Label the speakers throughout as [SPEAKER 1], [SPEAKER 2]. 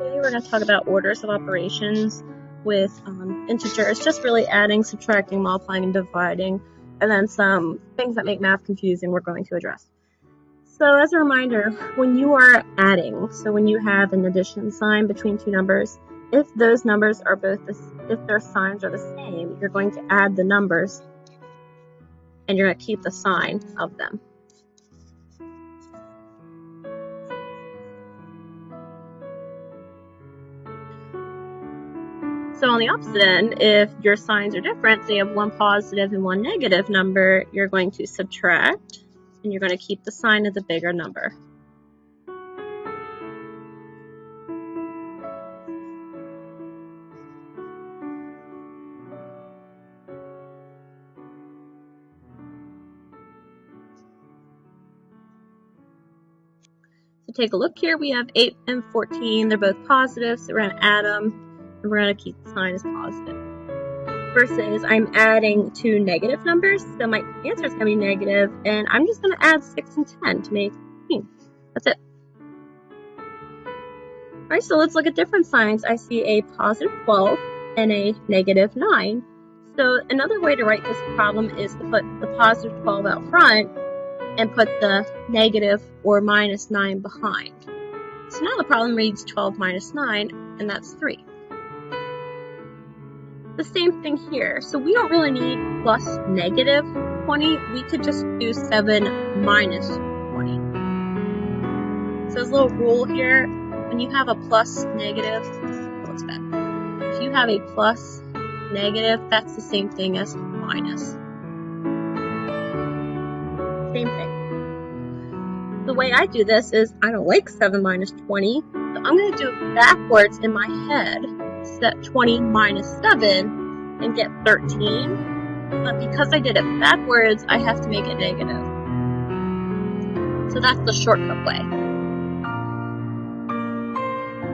[SPEAKER 1] Today we're going to talk about orders of operations with integers, just really adding, subtracting, multiplying, and dividing, and then some things that make math confusing we're going to address. So as a reminder, when you are adding, so when you have an addition sign between two numbers, if those numbers are if their signs are the same, you're going to add the numbers and you're going to keep the sign of them. So on the opposite end, if your signs are different, so you have one positive and one negative number, you're going to subtract and you're going to keep the sign of the bigger number. So take a look here, we have 8 and 14, they're both positive, so we're going to add them. And we're going to keep the sign as positive. Versus I'm adding two negative numbers, so my answer is going to be negative, and I'm just going to add 6 and 10 to make 15. That's it. Alright, so let's look at different signs. I see a positive 12 and a negative 9. So another way to write this problem is to put the positive 12 out front and put the negative or minus 9 behind. So now the problem reads 12 minus 9, and that's 3. The same thing here. So we don't really need plus negative 20. We could just do 7 minus 20. So there's a little rule here. When you have a plus negative, what's that? If you have a plus negative, that's the same thing as minus. Same thing. The way I do this is I don't like 7 minus 20. So I'm going to do it backwards in my head. Set 20 minus 7 and get 13, but because I did it backwards, I have to make it negative. So that's the shortcut way.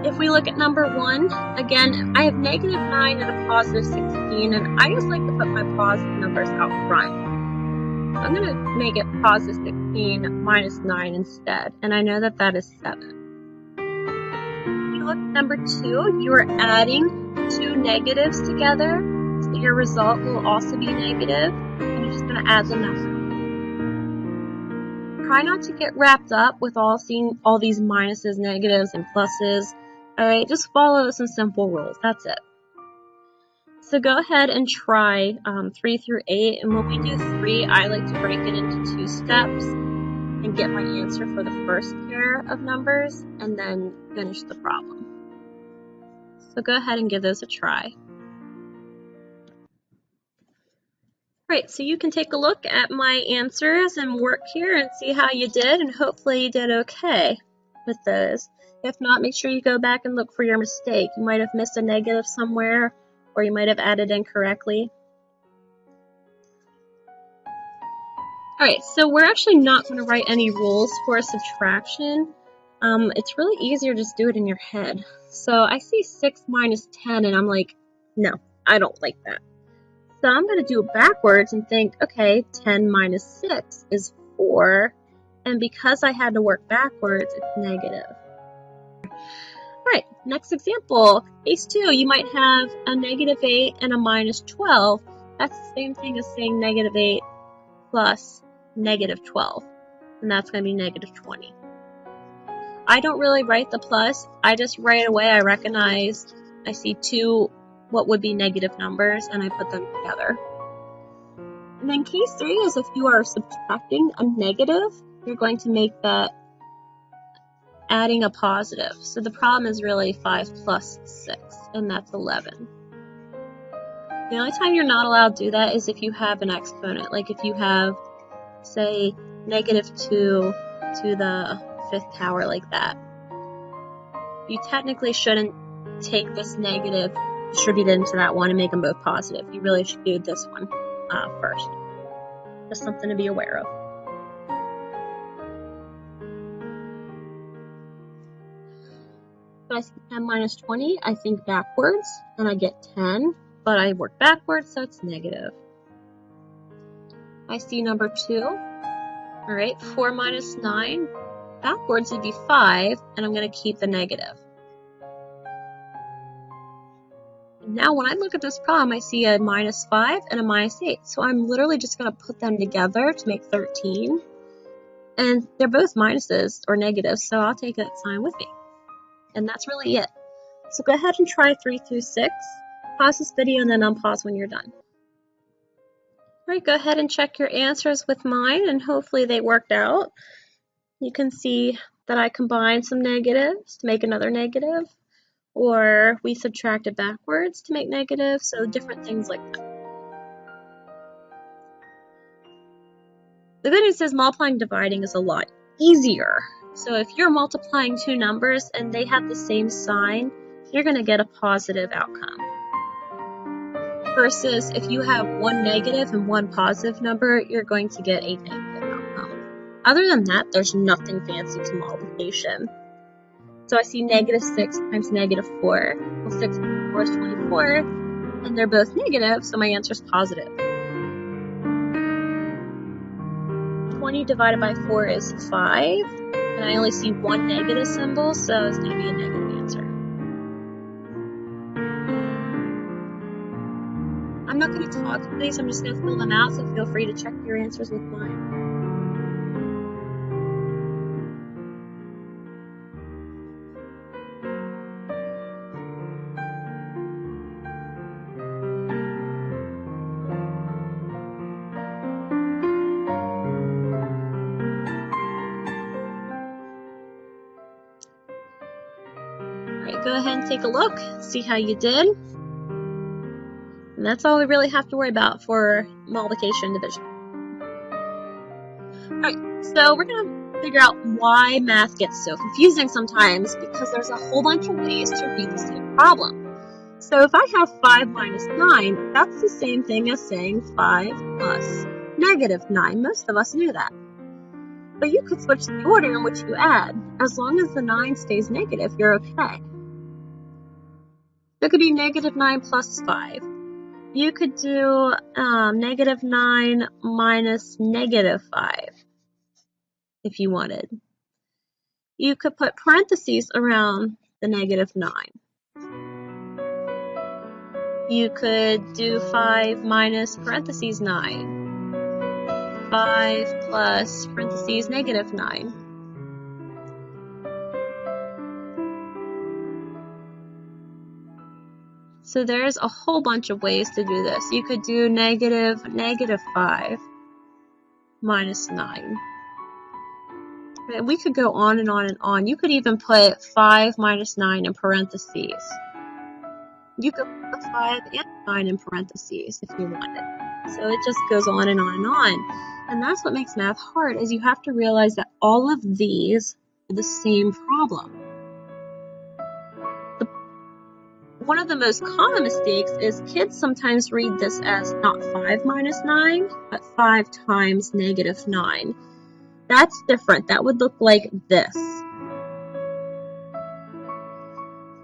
[SPEAKER 1] If we look at number 1, again, I have negative 9 and a positive 16, and I just like to put my positive numbers out front. I'm going to make it positive 16 minus 9 instead, and I know that that is 7. Look, number 2, you are adding two negatives together, so your result will also be negative, and you're just going to add the number. Try not to get wrapped up with seeing all these minuses, negatives, and pluses. Alright, just follow some simple rules. That's it. So go ahead and try 3 through 8, and when we do 3, I like to break it into 2 steps and get my answer for the first pair of numbers, and then finish the problem. So go ahead and give those a try. Right, so you can take a look at my answers and work here and see how you did, and hopefully you did okay with those. If not, make sure you go back and look for your mistake. You might have missed a negative somewhere, or you might have added incorrectly. Alright, so we're actually not going to write any rules for subtraction. It's really easier to just do it in your head. So I see 6 minus 10 and I'm like, no, I don't like that. So I'm going to do it backwards and think, okay, 10 minus 6 is 4. And because I had to work backwards, it's negative. Alright, next example. Case 2, you might have a negative 8 and a minus 12. That's the same thing as saying negative 8 plus negative 12, and that's going to be negative 20. I don't really write the plus, I just right away I recognize I see two what would be negative numbers and I put them together. And then case 3 is if you are subtracting a negative, you're going to make that adding a positive. So the problem is really 5 plus 6, and that's 11. The only time you're not allowed to do that is if you have an exponent, like if you have, say, negative 2 to the 5th power like that. You technically shouldn't take this negative, distribute it into that one, and make them both positive. You really should do this one first. Just something to be aware of. So I see 10 minus 20, I think backwards, and I get 10, but I work backwards, so it's negative. I see number 2. Alright, 4 minus 9. Backwards would be 5, and I'm going to keep the negative. Now when I look at this problem, I see a -5 and a -8. So I'm literally just going to put them together to make 13. And they're both minuses or negatives, so I'll take that sign with me. And that's really it. So go ahead and try 3 through 6. Pause this video and then unpause when you're done. Alright, go ahead and check your answers with mine, and hopefully they worked out. You can see that I combined some negatives to make another negative, or we subtracted backwards to make negative, so different things like that. The good news is multiplying and dividing is a lot easier. So if you're multiplying two numbers and they have the same sign, you're going to get a positive outcome. Versus if you have one negative and one positive number, you're going to get a negative outcome. Other than that, there's nothing fancy to multiplication. So I see -6 times -4. Well, 6 times 4 is 24, and they're both negative, so my answer is positive. 20 divided by 4 is 5, and I only see one negative symbol, so it's going to be a negative answer. I'm not going to talk today, so I'm just going to fill them out, so feel free to check your answers with mine. Alright, go ahead and take a look, see how you did. And that's all we really have to worry about for multiplication and division. Alright, so we're going to figure out why math gets so confusing sometimes, because there's a whole bunch of ways to read the same problem. So if I have 5 minus 9, that's the same thing as saying 5 plus -9. Most of us knew that. But you could switch the order in which you add. As long as the 9 stays negative, you're okay. It could be -9 plus 5. You could do -9 minus -5 if you wanted. You could put parentheses around the -9. You could do 5 minus parentheses 9. 5 plus parentheses -9. So there's a whole bunch of ways to do this. You could do -5 minus 9. And we could go on and on and on. You could even put 5 minus 9 in parentheses. You could put 5 and 9 in parentheses if you wanted. So it just goes on and on and on. And that's what makes math hard, is you have to realize that all of these are the same problem. One of the most common mistakes is kids sometimes read this as not 5 minus 9, but 5 times -9. That's different. That would look like this.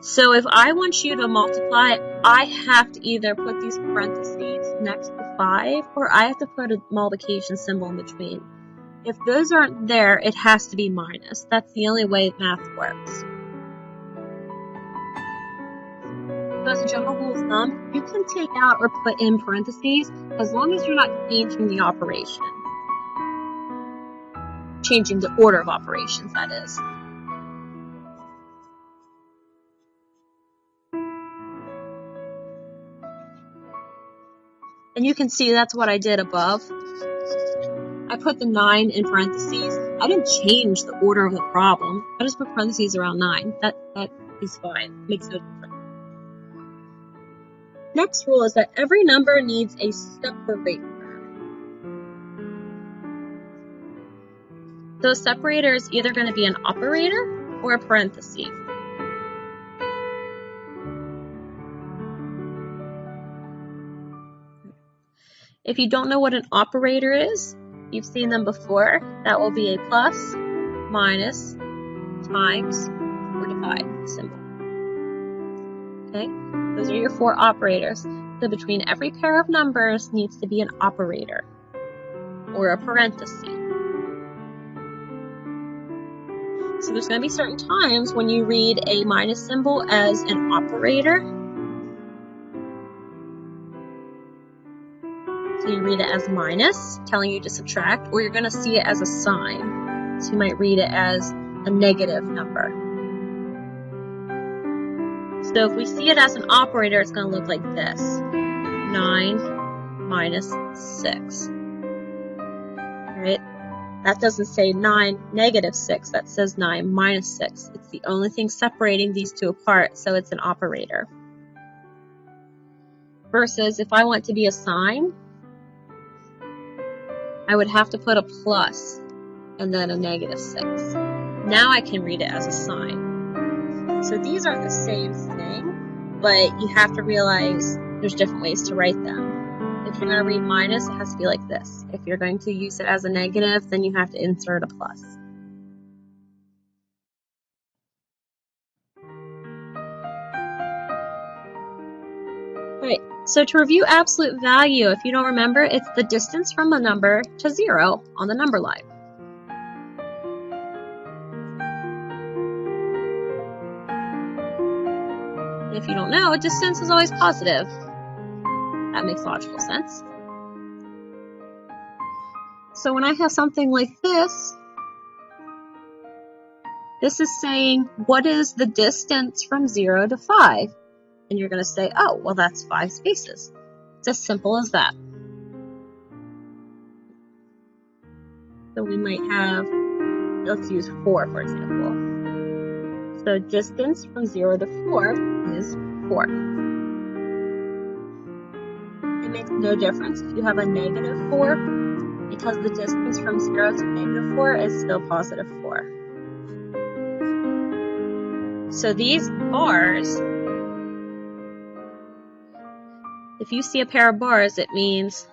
[SPEAKER 1] So if I want you to multiply, I have to either put these parentheses next to 5, or I have to put a multiplication symbol in between. If those aren't there, it has to be minus. That's the only way math works. So as a general rule of thumb, you can take out or put in parentheses as long as you're not changing the operation. Changing the order of operations, that is. And you can see that's what I did above. I put the 9 in parentheses. I didn't change the order of the problem. I just put parentheses around 9. That is fine. Makes no difference. Next rule is that every number needs a separator. So a separator is either going to be an operator or a parenthesis. If you don't know what an operator is, you've seen them before. That will be a plus, minus, times, or divide symbol. Okay, those are your 4 operators. So between every pair of numbers needs to be an operator or a parenthesis. So there's going to be certain times when you read a minus symbol as an operator So you read it as minus, telling you to subtract, or you're going to see it as a sign. So you might read it as a negative number. So if we see it as an operator, it's going to look like this. 9 minus 6. Right? That doesn't say 9 negative 6. That says 9 minus 6. It's the only thing separating these two apart, so it's an operator. Versus if I want to be a sign, I would have to put a plus and then a negative 6. Now I can read it as a sign. So these are the same thing, but you have to realize there's different ways to write them. If you're going to read minus, it has to be like this. If you're going to use it as a negative, then you have to insert a plus. Alright, so to review absolute value, if you don't remember, it's the distance from a number to 0 on the number line. And if you don't know, a distance is always positive. That makes logical sense. So when I have something like this is saying, what is the distance from 0 to 5? And you're going to say, oh, well, that's 5 spaces. It's as simple as that. So we might have, let's use 4, for example. So distance from 0 to 4 is 4. It makes no difference if you have a negative 4, because the distance from 0 to negative 4 is still positive 4. So these bars, if you see a pair of bars, it means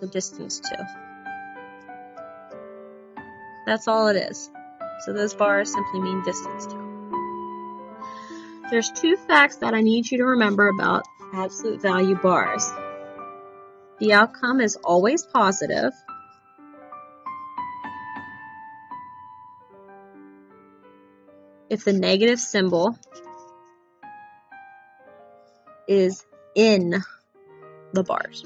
[SPEAKER 1] the distance too. That's all it is. So those bars simply mean distance too. There's 2 facts that I need you to remember about absolute value bars. The outcome is always positive. If the negative symbol is in the bars.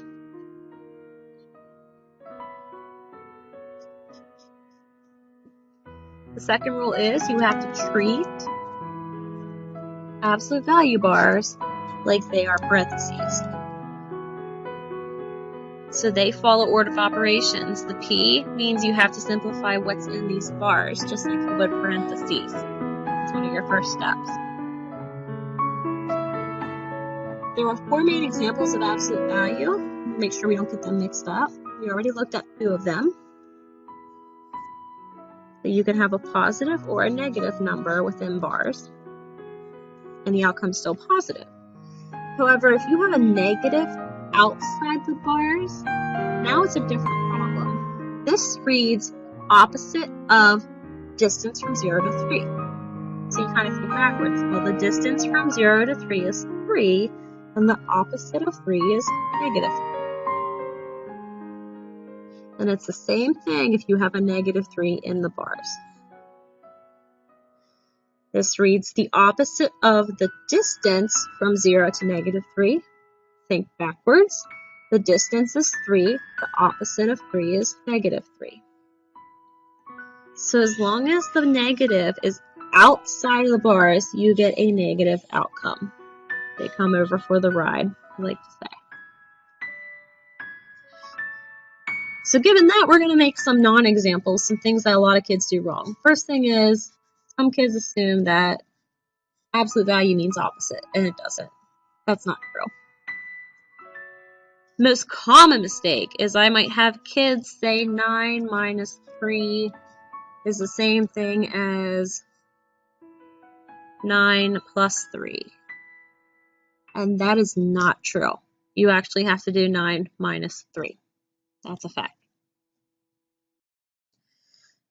[SPEAKER 1] The second rule is you have to treat absolute value bars like they are parentheses. So they follow order of operations. The P means you have to simplify what's in these bars, just like you would parentheses. It's one of your first steps. There are 4 main examples of absolute value. Make sure we don't get them mixed up. We already looked at 2 of them. So you can have a positive or a negative number within bars, and the outcome is still positive. However, if you have a negative outside the bars, now it's a different problem. This reads opposite of distance from 0 to 3. So you kind of think backwards. Well, the distance from 0 to 3 is 3, and the opposite of 3 is negative 3. And it's the same thing if you have a negative 3 in the bars. This reads the opposite of the distance from 0 to negative 3. Think backwards. The distance is 3. The opposite of 3 is negative 3. So as long as the negative is outside of the bars, you get a negative outcome. They come over for the ride, I like to say. So given that, we're going to make some non-examples, some things that a lot of kids do wrong. First thing is, some kids assume that absolute value means opposite, and it doesn't. That's not true. Most common mistake is I might have kids say 9 minus 3 is the same thing as 9 plus 3. And that is not true. You actually have to do 9 minus 3. That's a fact.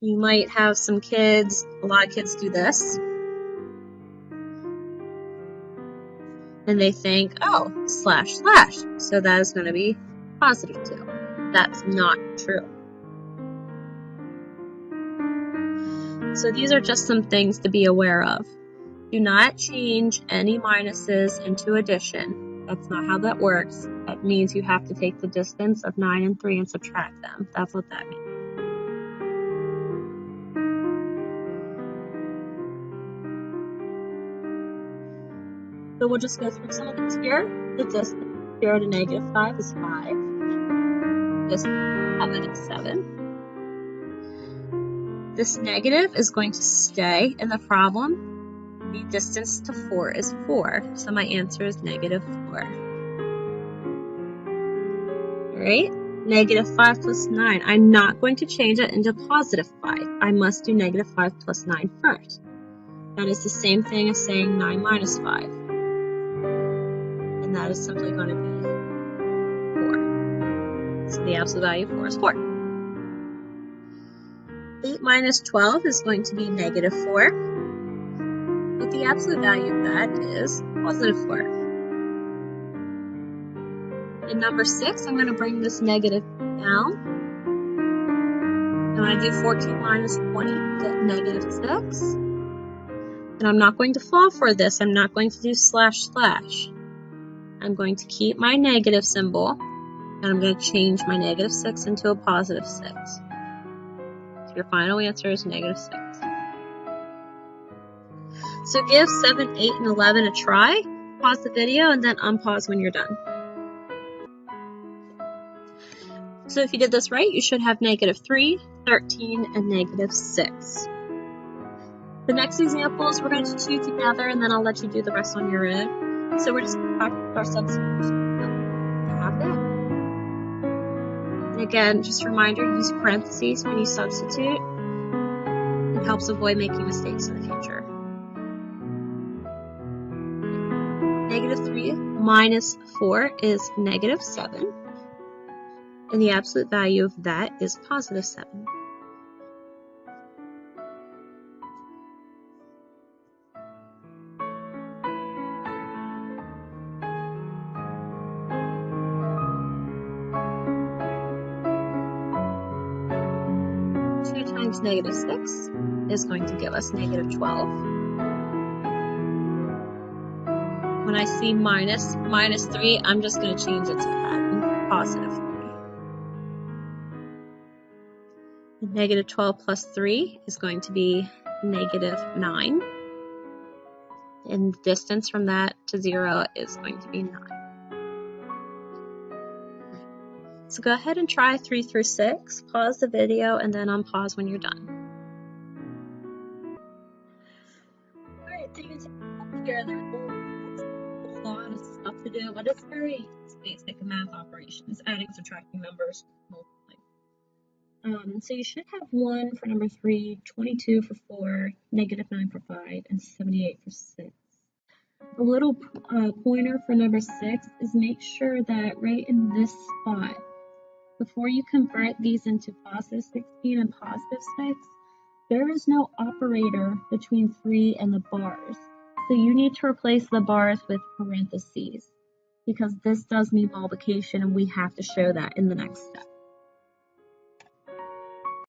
[SPEAKER 1] You might have some kids, a lot of kids do this, and they think, oh, slash slash, so that is going to be positive 2. That's not true. So these are just some things to be aware of. If Do not change any minuses into addition. That's not how that works. That means you have to take the distance of 9 and 3 and subtract them. That's what that means. So we'll just go through some of these here. The distance 0 to -5 is 5. Distance 7 is 7. This negative is going to stay in the problem. The distance to 4 is 4. So my answer is -4. Alright, -5 plus 9. I'm not going to change it into +5. I must do -5 plus 9 first. That is the same thing as saying 9 minus 5. And that is simply going to be 4. So the absolute value of 4 is 4. 8 minus 12 is going to be -4. But the absolute value of that is +4. In number 6, I'm going to bring this negative down. I'm going to do 14 minus 20, get -6. And I'm not going to fall for this. I'm not going to do // I'm going to keep my negative symbol, and I'm going to change my -6 into a +6. So your final answer is -6. So give 7, 8, and 11 a try. Pause the video and then unpause when you're done. So if you did this right, you should have -3, 13, and -6. The next examples we're going to do together, and then I'll let you do the rest on your own. So we're just going to practice our substitution. Have that. And again, just a reminder, use parentheses when you substitute. It helps avoid making mistakes in the future. -3 minus 4 is -7. And the absolute value of that is +7. Times -6 is going to give us -12. When I see minus 3, I'm just going to change it to that, +3. -12 plus 3 is going to be -9. And the distance from that to 0 is going to be 9. So go ahead and try 3 through 6, pause the video, and then unpause when you're done. Alright, so you can see here there's a lot of stuff to do, but it's very basic math operations, adding, subtracting numbers, multiplying. So you should have 1 for number 3, 22 for 4, -9 for 5, and 78 for 6. A little pointer for number 6 is make sure that right in this spot, before you convert these into +16 and +6, there is no operator between 3 and the bars. So you need to replace the bars with parentheses because this does mean multiplication and we have to show that in the next step.